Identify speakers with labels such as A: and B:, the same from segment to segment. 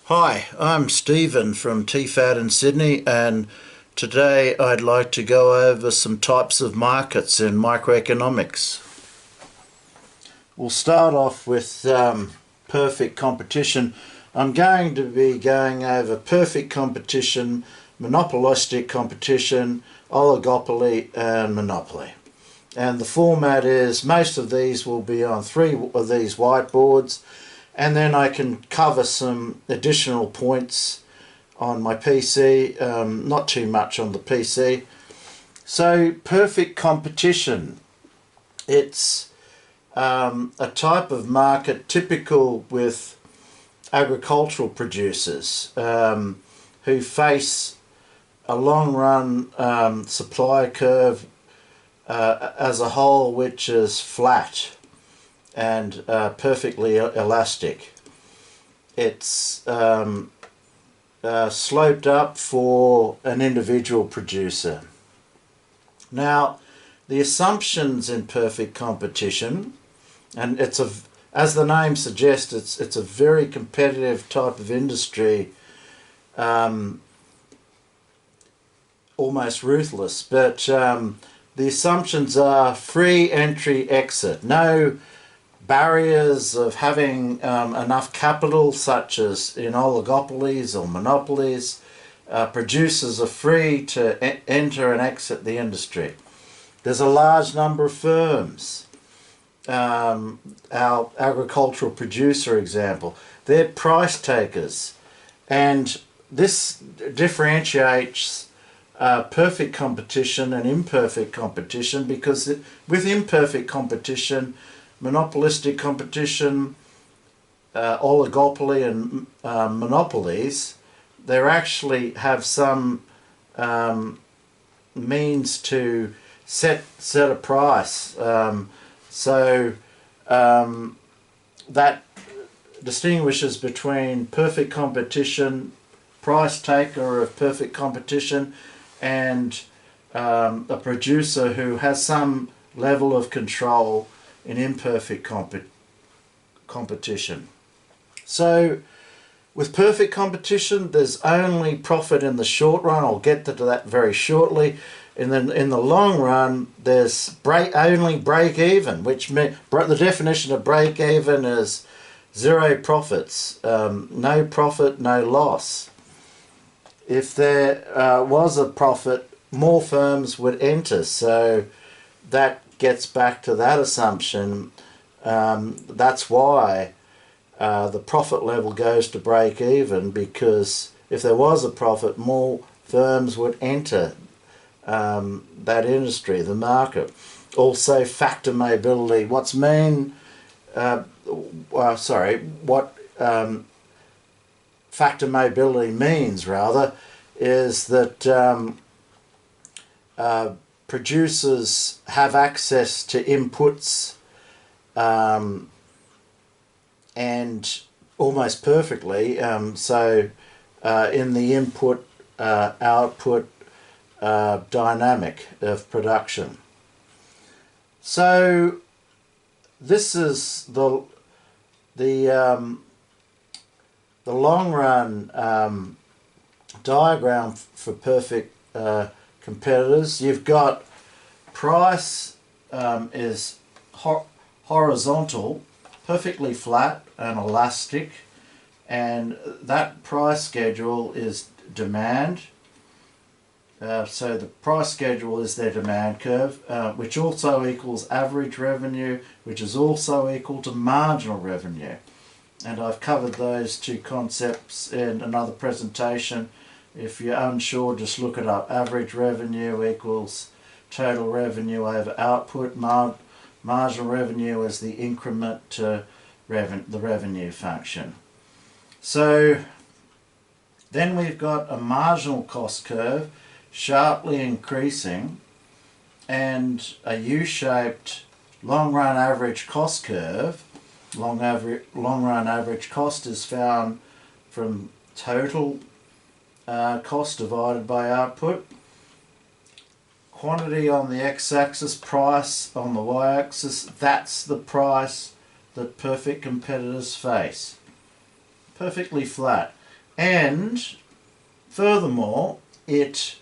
A: Hi, I'm Stephen from TEFAT in Sydney, and today I'd like to go over some types of markets in microeconomics. We'll start off with perfect competition. I'm going to be going over perfect competition, monopolistic competition, oligopoly and monopoly. And the format is most of these will be on 3 of these whiteboards, and then I can cover some additional points on my PC, not too much on the PC. So perfect competition, it's a type of market typical with agricultural producers who face a long run supply curve as a whole which is flat and perfectly elastic. It's sloped up for an individual producer. Now, the assumptions in perfect competition, and as the name suggests, it's a very competitive type of industry, almost ruthless, but the assumptions are free entry exit, no barriers of having enough capital, such as in oligopolies or monopolies. Producers are free to enter and exit the industry. There's a large number of firms. Our agricultural producer example, they're price takers, and this differentiates perfect competition and imperfect competition, because with imperfect competition, monopolistic competition, oligopoly and monopolies, they actually have some means to set a price. So that distinguishes between perfect competition, price taker of perfect competition, and a producer who has some level of control in imperfect competition. So with perfect competition, there's only profit in the short run. I'll get to that very shortly. And then in the long run, there's only break even, which the definition of break even is zero profits, no profit, no loss. If there was a profit, more firms would enter. So that gets back to that assumption. That's why the profit level goes to break even, because if there was a profit, more firms would enter that industry, the market. Also, factor mobility. What factor mobility means, rather, is that producers have access to inputs and almost perfectly, so in the input output dynamic of production. So this is the long run diagram for perfect competitors. You've got price is horizontal, perfectly flat and elastic, and that price schedule is demand. So the price schedule is their demand curve, which also equals average revenue, which is also equal to marginal revenue. And I've covered those two concepts in another presentation. If you're unsure, just look it up. Average revenue equals total revenue over output. Marginal revenue is the increment to the revenue function. So then we've got a marginal cost curve, sharply increasing, and a U-shaped long-run average cost curve. Long-run average cost is found from total cost divided by output. Quantity on the x-axis, price on the y-axis, that's the price that perfect competitors face. Perfectly flat. And furthermore, it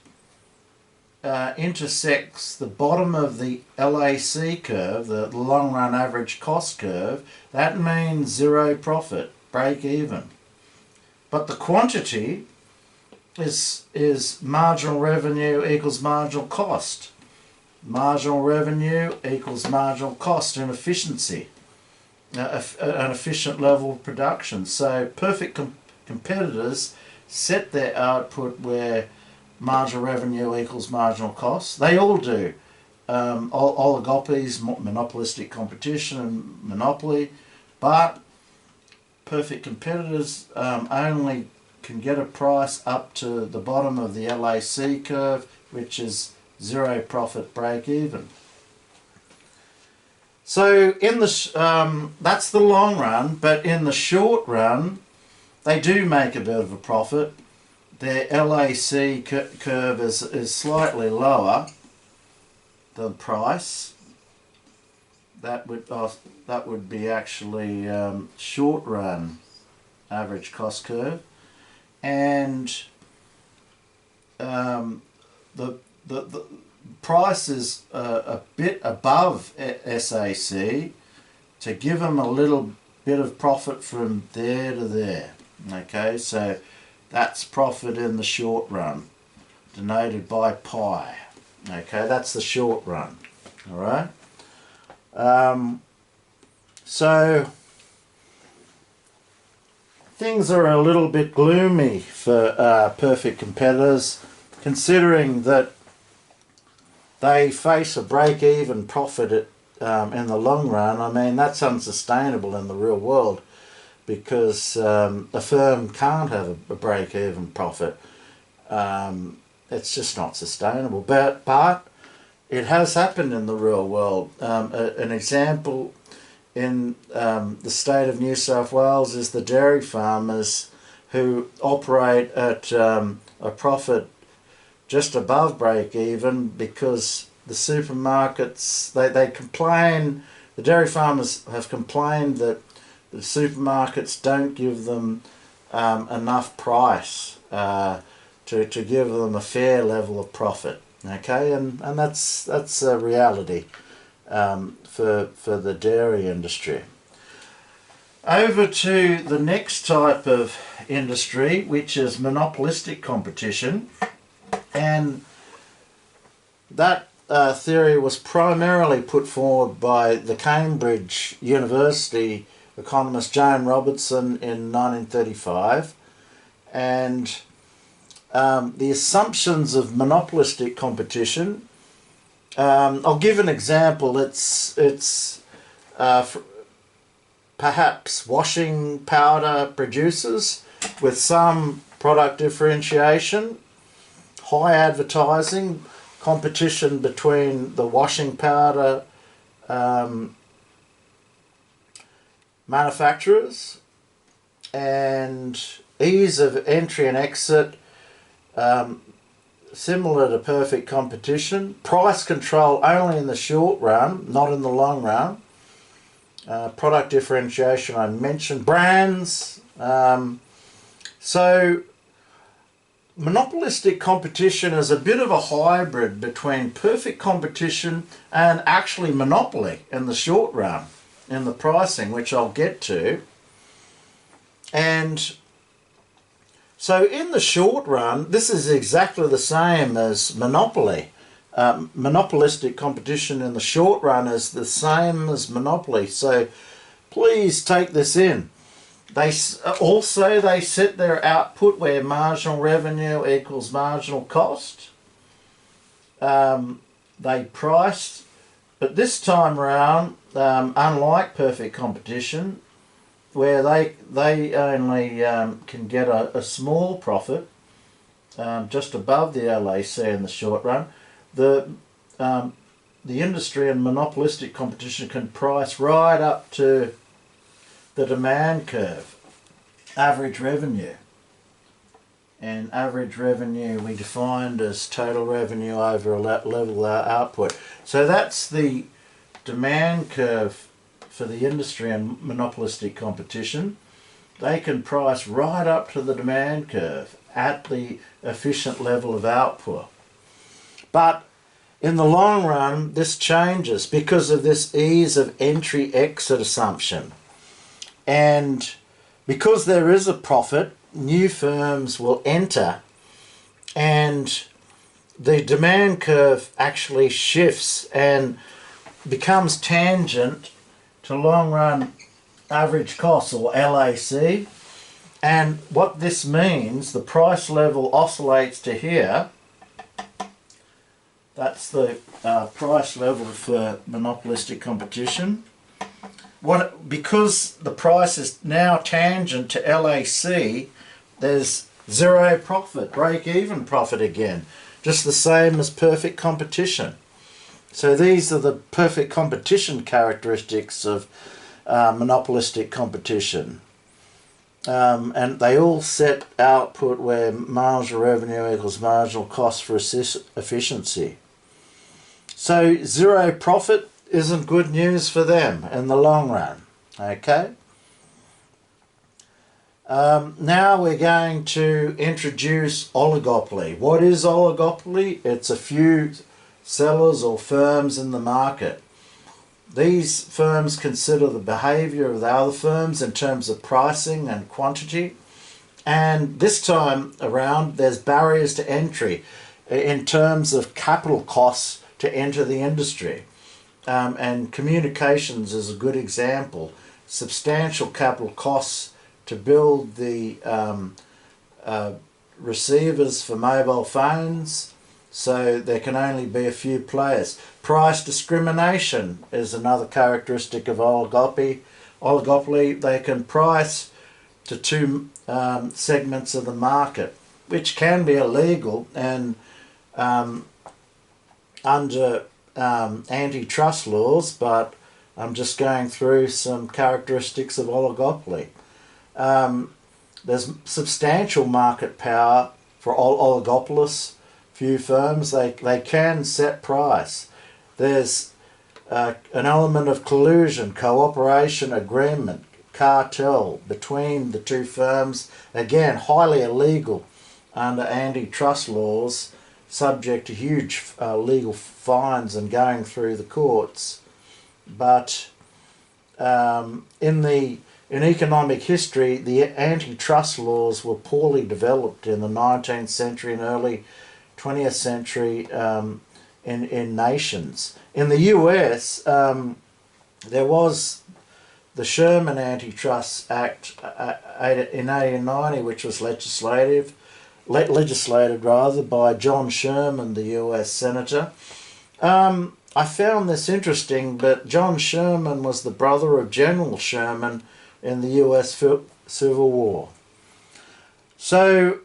A: intersects the bottom of the LAC curve, the long run average cost curve. That means zero profit, break even. But the quantity is marginal revenue equals marginal cost. Marginal revenue equals marginal cost and efficiency, an efficient level of production. So perfect competitors set their output where marginal revenue equals marginal cost. They all do. Oligopolies, monopolistic competition and monopoly, but perfect competitors only can get a price up to the bottom of the LAC curve, which is zero profit break even. So in the that's the long run, but in the short run, they do make a bit of a profit. Their LAC curve is slightly lower than price. That would be actually short run average cost curve, and the price is a bit above SAC to give them a little bit of profit from there to there. Okay, so that's profit in the short run, denoted by pi. Okay, that's the short run. All right. So things are a little bit gloomy for perfect competitors, considering that they face a break-even profit in the long run. I mean, that's unsustainable in the real world, because a firm can't have a break-even profit. It's just not sustainable. But it has happened in the real world. An example in the state of New South Wales is the dairy farmers who operate at a profit just above break-even, because the supermarkets, they complain, the dairy farmers have complained that the supermarkets don't give them enough price to give them a fair level of profit. Okay, and that's a reality for the dairy industry. Over to the next type of industry, which is monopolistic competition, and that theory was primarily put forward by the Cambridge University economist Joan Robertson in 1935, and the assumptions of monopolistic competition. I'll give an example. It's perhaps washing powder producers with some product differentiation, high advertising, competition between the washing powder manufacturers, and ease of entry and exit, similar to perfect competition. Price control only in the short run, not in the long run. Product differentiation I mentioned. Brands. So monopolistic competition is a bit of a hybrid between perfect competition and actually monopoly in the short run, in the pricing, which I'll get to. And so in the short run, this is exactly the same as monopoly. Monopolistic competition in the short run is the same as monopoly. So please take this in. They set their output where marginal revenue equals marginal cost. They priced, but this time around, unlike perfect competition, where they only can get a small profit, just above the LAC in the short run, the industry in monopolistic competition can price right up to the demand curve, average revenue. And average revenue we defined as total revenue over a level output. So that's the demand curve for the industry and monopolistic competition. they can price right up to the demand curve at the efficient level of output. But in the long run, this changes because of this ease of entry-exit assumption. And because there is a profit, new firms will enter, and the demand curve actually shifts and becomes tangent to long-run average costs, or LAC. And what this means, the price level oscillates to here. That's the price level for monopolistic competition. Because the price is now tangent to LAC, there's zero profit, break-even profit again, just the same as perfect competition. So these are the perfect competition characteristics of monopolistic competition. And they all set output where marginal revenue equals marginal cost for efficiency. So zero profit isn't good news for them in the long run. Okay. Now we're going to introduce oligopoly. What is oligopoly? It's a few sellers or firms in the market. These firms consider the behaviour of the other firms in terms of pricing and quantity. And this time around, there's barriers to entry in terms of capital costs to enter the industry. And communications is a good example. Substantial capital costs to build the receivers for mobile phones, so there can only be a few players. Price discrimination is another characteristic of oligopoly. They can price to two segments of the market, which can be illegal and under antitrust laws, but I'm just going through some characteristics of oligopoly. There's substantial market power for oligopolists, few firms. They can set price. There's an element of collusion, cooperation, agreement, cartel between the two firms. Again, highly illegal under antitrust laws, subject to huge legal fines and going through the courts. But in economic history, the antitrust laws were poorly developed in the 19th century and early 20th century in nations. In the US, there was the Sherman Antitrust Act in 1890, which was legislated by John Sherman, the US Senator. I found this interesting, but John Sherman was the brother of General Sherman in the US Civil War. So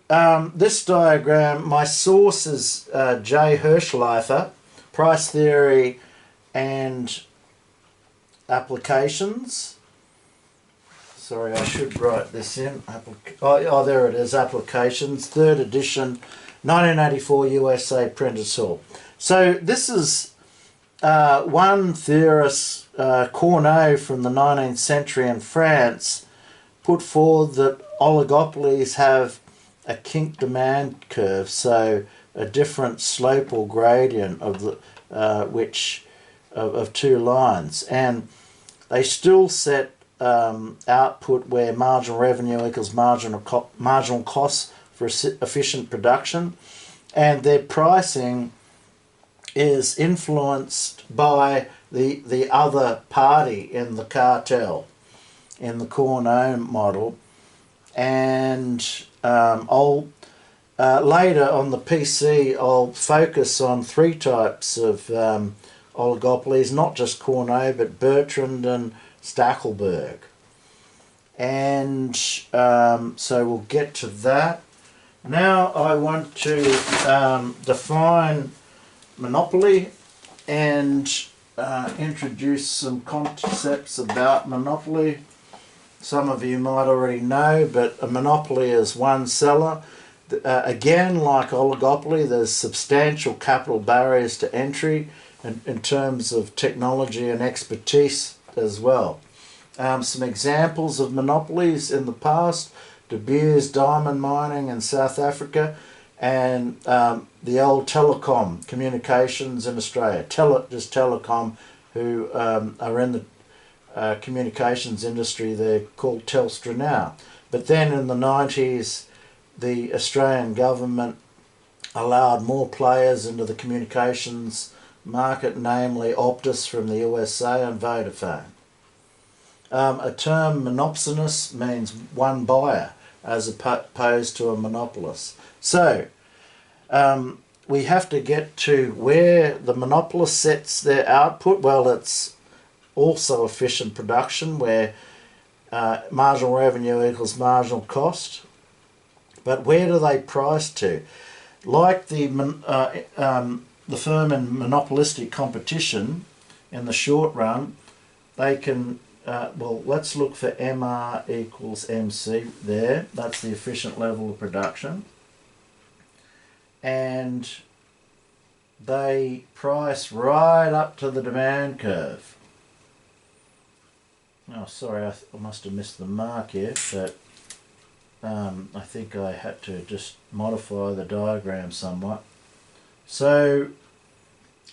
A: this diagram, my source is J. Hirschleifer, Price Theory and Applications. Sorry, I should write this in. Oh, there it is, Applications, 3rd edition, 1984 USA printed all. So this is one theorist, Corneille from the 19th century in France, put forward that oligopolies have a kink demand curve, so a different slope or gradient of the of two lines, and they still set output where marginal revenue equals marginal costs for efficient production, and their pricing is influenced by the other party in the cartel, in the Corneille model. And I'll later on the PC I'll focus on three types of oligopolies, not just Corneille but Bertrand and Stackelberg. And so we'll get to that. Now I want to define monopoly and introduce some concepts about monopoly. Some of you might already know, but a monopoly is one seller. Again, like oligopoly, there's substantial capital barriers to entry in terms of technology and expertise as well. some examples of monopolies in the past: De Beers diamond mining in South Africa, and the old telecom communications in Australia. Just Telecom, who are in the communications industry. They're called Telstra now. But then in the 90s, the Australian government allowed more players into the communications market, namely Optus from the USA and Vodafone. A term monopsonist means one buyer as opposed to a monopolist. So we have to get to where the monopolist sets their output. Well, it's also efficient production, where marginal revenue equals marginal cost. But where do they price to? Like the firm in monopolistic competition, in the short run, they can, well, let's look for MR equals MC there. That's the efficient level of production. And they price right up to the demand curve. Oh, sorry, I must have missed the mark here, but I think I had to just modify the diagram somewhat. So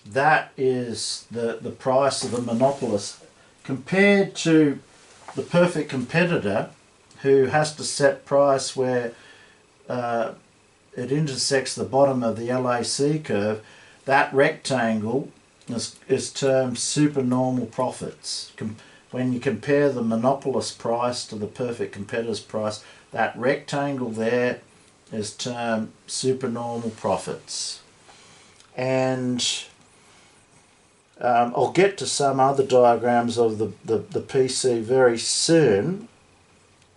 A: that is the price of a monopolist compared to the perfect competitor, who has to set price where it intersects the bottom of the LAC curve. That rectangle is termed supernormal profits. When you compare the monopolist price to the perfect competitor's price, that rectangle there is termed supernormal profits. And I'll get to some other diagrams of the PC very soon.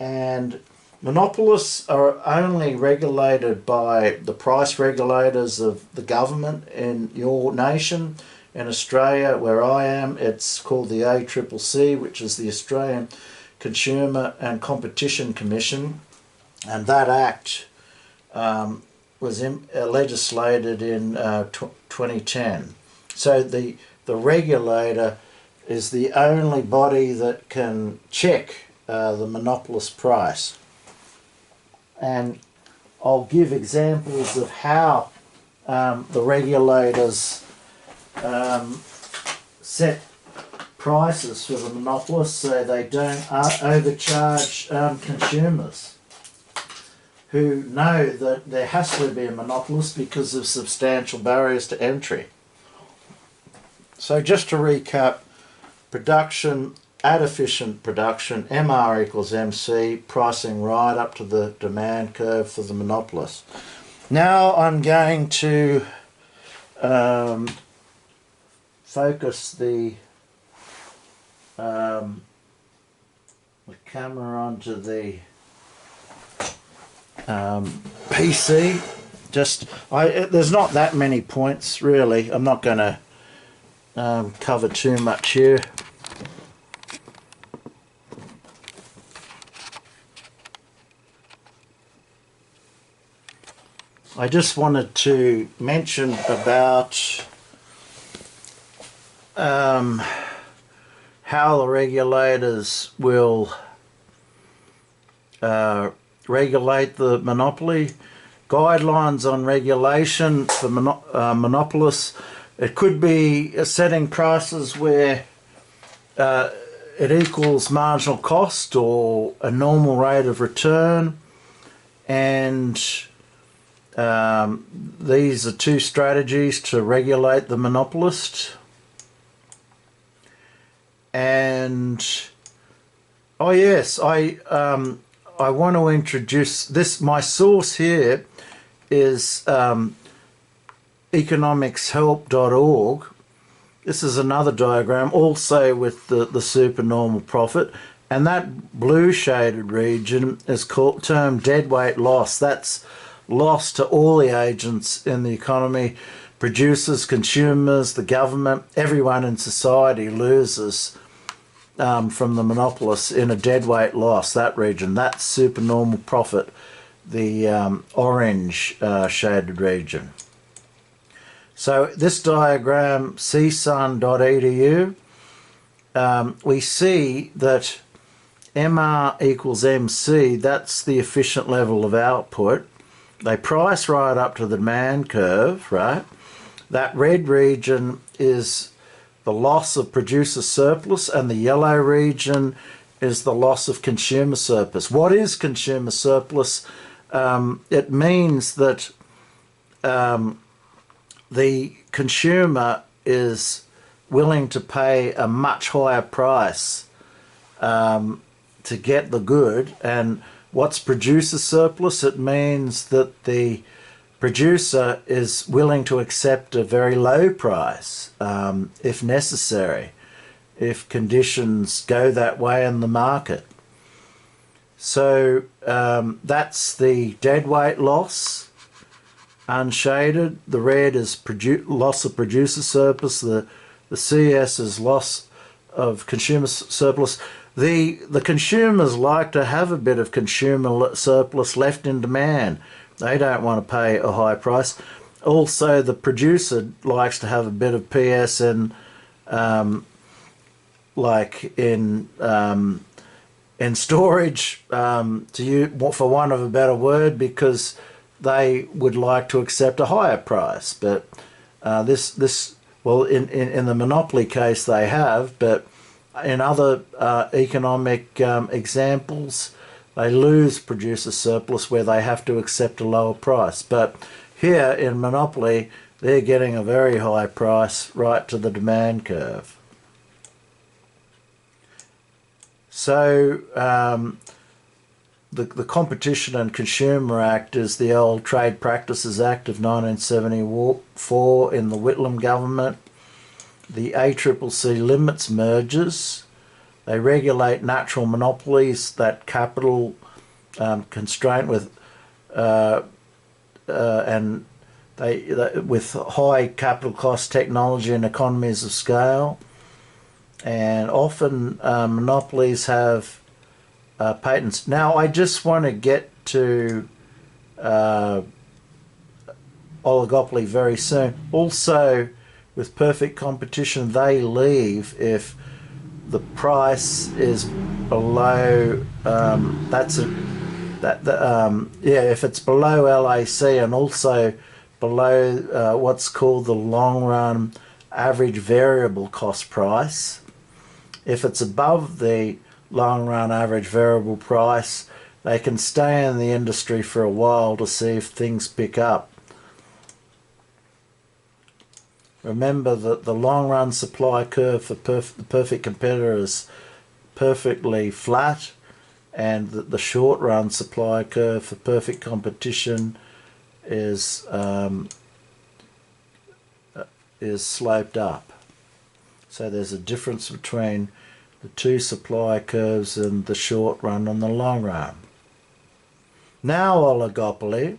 A: And monopolists are only regulated by the price regulators of the government in your nation. In Australia, where I am, it's called the ACCC, which is the Australian Consumer and Competition Commission, and that act was legislated in 2010. So the regulator is the only body that can check the monopolist price. And I'll give examples of how the regulators set prices for the monopolists so they don't overcharge consumers who know that there has to be a monopolist because of substantial barriers to entry. So just to recap, production at efficient production, MR equals MC, pricing right up to the demand curve for the monopolist. Now I'm going to focus the camera onto the PC. There's not that many points really. I'm not going to cover too much here. I just wanted to mention about how the regulators will regulate the monopoly. Guidelines on regulation for monopolists. It could be setting prices where it equals marginal cost or a normal rate of return, and these are two strategies to regulate the monopolist. And oh yes, I want to introduce this. My source here is economicshelp.org. This is another diagram, also with the supernormal profit, and that blue shaded region is termed deadweight loss. That's loss to all the agents in the economy, producers, consumers, the government, everyone in society loses from the monopolists in a deadweight loss, that region. That's supernormal profit, the orange shaded region. So this diagram, csun.edu, we see that MR equals MC, that's the efficient level of output. They price right up to the demand curve, right? That red region is the loss of producer surplus, and the yellow region is the loss of consumer surplus. What is consumer surplus? It means that the consumer is willing to pay a much higher price to get the good. And what's producer surplus? It means that the producer is willing to accept a very low price if necessary, if conditions go that way in the market. So that's the deadweight loss, unshaded. The red is loss of producer surplus. The CS is loss of consumer surplus. The consumers like to have a bit of consumer surplus left in demand. They don't want to pay a high price. Also, the producer likes to have a bit of PS in, in storage, to use, for want of a better word, because they would like to accept a higher price. But well, in the monopoly case they have, but in other economic examples, they lose producer surplus where they have to accept a lower price. But here in monopoly, they're getting a very high price right to the demand curve. So the Competition and Consumer Act is the old Trade Practices Act of 1974 in the Whitlam government. The ACCC limits mergers. They regulate natural monopolies, that capital constraint with and with high capital cost technology and economies of scale. And often monopolies have patents. Now I just want to get to oligopoly very soon. Also, with perfect competition, they leave if the price is below if it's below LAC and also below what's called the long run average variable cost price. If it's above the long run average variable price, they can stay in the industry for a while to see if things pick up. Remember that the long run supply curve for the perfect competitor is perfectly flat, and that the short run supply curve for perfect competition is sloped up. So there's a difference between the two supply curves in the short run and the long run. Now oligopoly.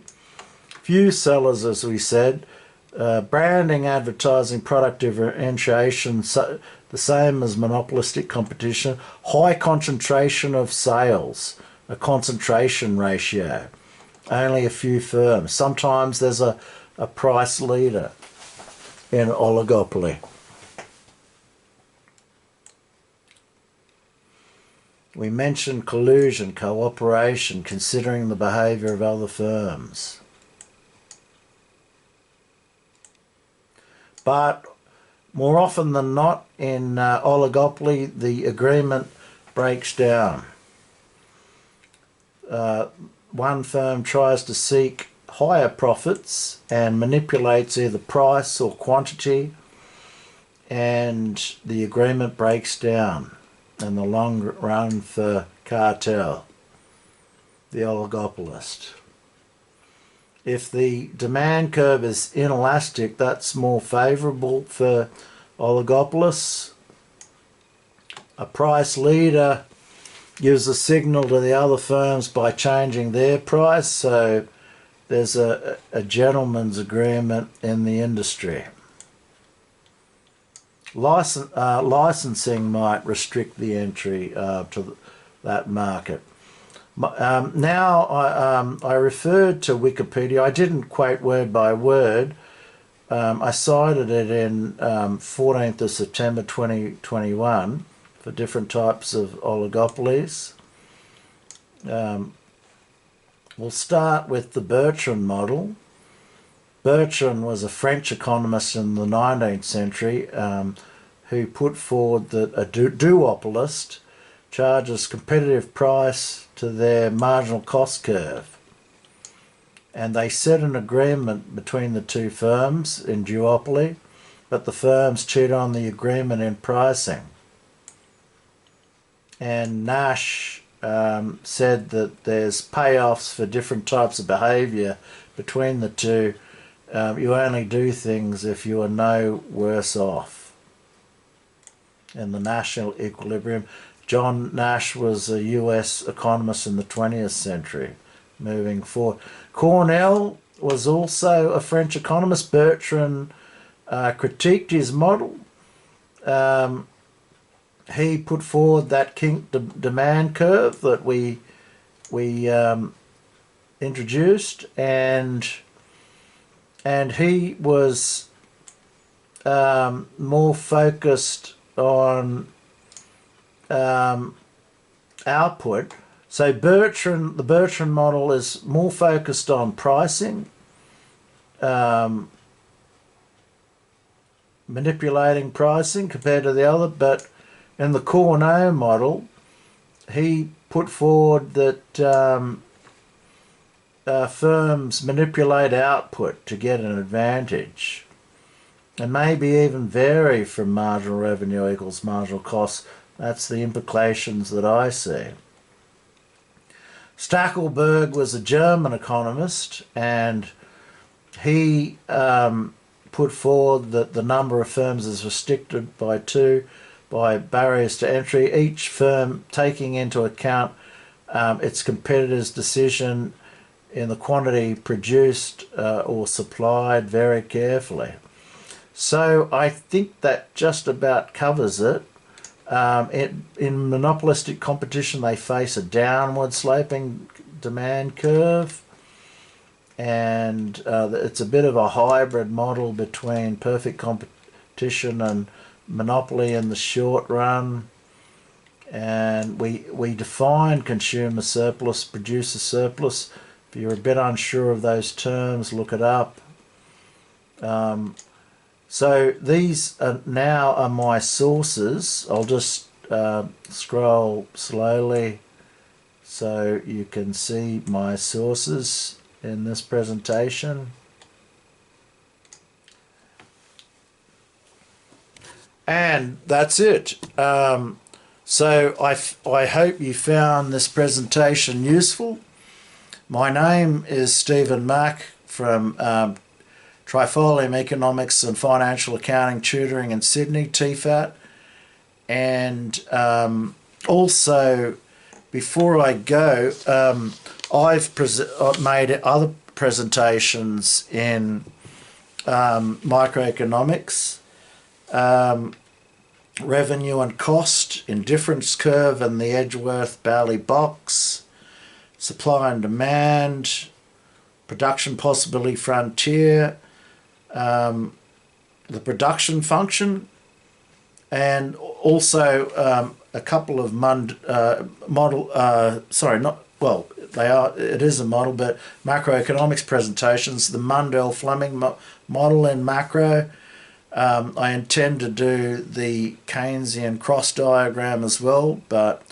A: Few sellers, as we said. Branding, advertising, product differentiation, the same as monopolistic competition. High concentration of sales, a concentration ratio. Only a few firms. Sometimes there's a price leader in oligopoly. We mentioned collusion, cooperation, considering the behaviour of other firms. But more often than not in oligopoly, the agreement breaks down. One firm tries to seek higher profits and manipulates either price or quantity, and the agreement breaks down in the long run for cartel, the oligopolist. If the demand curve is inelastic, that's more favourable for oligopolists. A price leader gives a signal to the other firms by changing their price, so there's a gentleman's agreement in the industry. Licensing might restrict the entry to that market. Now I referred to Wikipedia. I didn't quote word by word. I cited it in 14th of September 2021 for different types of oligopolies. We'll start with the Bertrand model. Bertrand was a French economist in the 19th century who put forward that a duopolist charges competitive price to their marginal cost curve. And they set an agreement between the two firms in duopoly, but the firms cheat on the agreement in pricing. And Nash said that there's payoffs for different types of behaviour between the two. You only do things if you are no worse off. In the national equilibrium, John Nash was a US economist in the 20th century. Moving forward, Cornell was also a French economist. Bertrand critiqued his model. He put forward that kink demand curve that we introduced, and he was more focused on output. So the Bertrand model is more focused on pricing, manipulating pricing compared to the other, but in the Cornell model, he put forward that firms manipulate output to get an advantage, and maybe even vary from marginal revenue equals marginal cost. That's the implications that I see. Stackelberg was a German economist, and he put forward that the number of firms is restricted by barriers to entry, each firm taking into account its competitor's decision in the quantity produced or supplied very carefully. So I think that just about covers it. In monopolistic competition, they face a downward sloping demand curve, and it's a bit of a hybrid model between perfect competition and monopoly in the short run. And we define consumer surplus, producer surplus. If you're a bit unsure of those terms, look it up. So these are now my sources. I'll just scroll slowly so you can see my sources in this presentation. And that's it. So I hope you found this presentation useful. My name is Stephen Mack from Trifolium Economics and Financial Accounting Tutoring in Sydney, TEFAT. And also, before I go, I've made other presentations in microeconomics, revenue and cost, indifference curve and the Edgeworth-Bailey box, supply and demand, production possibility frontier, the production function, and also a couple of it is a model, but macroeconomics presentations, the Mundell-Fleming model in macro. I intend to do the Keynesian cross diagram as well, but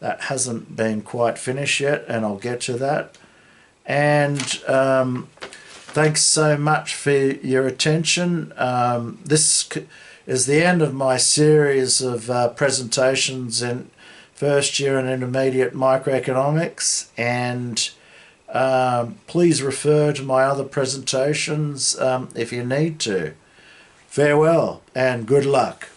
A: that hasn't been quite finished yet, and I'll get to that. And thanks so much for your attention. This is the end of my series of presentations in first year and intermediate microeconomics, and please refer to my other presentations if you need to. Farewell and good luck.